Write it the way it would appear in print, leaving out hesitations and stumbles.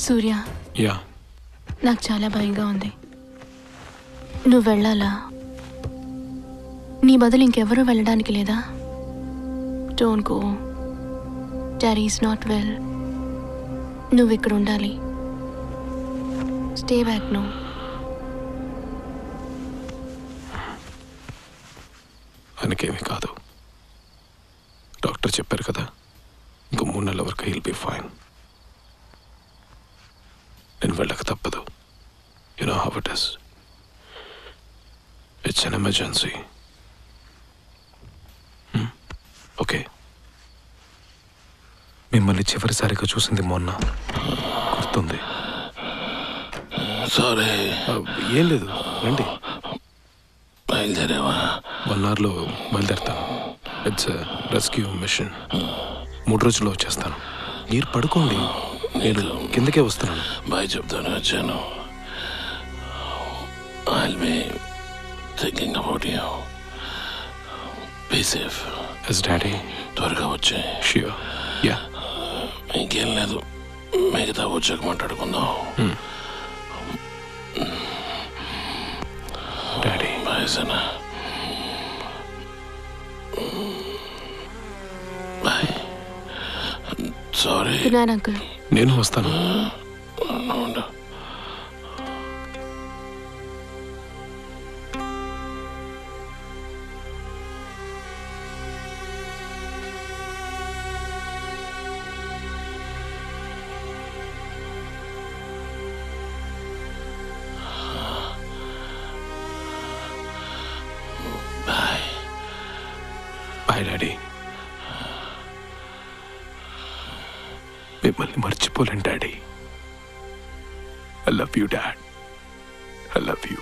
సూర్య, yeah, నాకు చాలా భయంగా ఉంది. నువ్వు వెళ్ళాలా? నీ బదులు ఇంకెవరూ వెళ్ళడానికి లేదా? Don't go. Daddy is not well. నువ్వు ఇక్కడ ఉండాలి. Stay back. నో. ఆయనకేమీ కాదు. డాక్టర్ చెప్పారు కదా, ఇంకో 3 నెలల వరకు హీల్ బీ ఫైన్. నేను వెళ్ళక తప్పదు. You know how it is. It's an emergency. Okay. మిమ్మల్ని చివరిసారిగా చూసింది మొన్న, గుర్తుంది? సారీ. ఏం లేదు, రండి. బయలుదేరావా? 1 అవర్లో బయలుదేరుతాను. It's rescue machine. 3 రోజుల్లో వచ్చేస్తాను. మీరు పడుకోండి, నేను కిందకే వస్తున్నాను. బాయ్ చెప్తాను వచ్చాను. I'll be thinking about you. Be safe. Yes, Daddy. త్వరగా వచ్చే. Sure. Yeah. ఇంకేం లేదు, మిగతా వచ్చాక మాట్లాడుకుందాం. Daddy. Bye Sana. Bye. Sorry. Good night uncle. నేను వస్తాను. ఉండు. Bye daddy. మిమ్మల్ని మర్చిపోలేను daddy. I love you dad. I love you.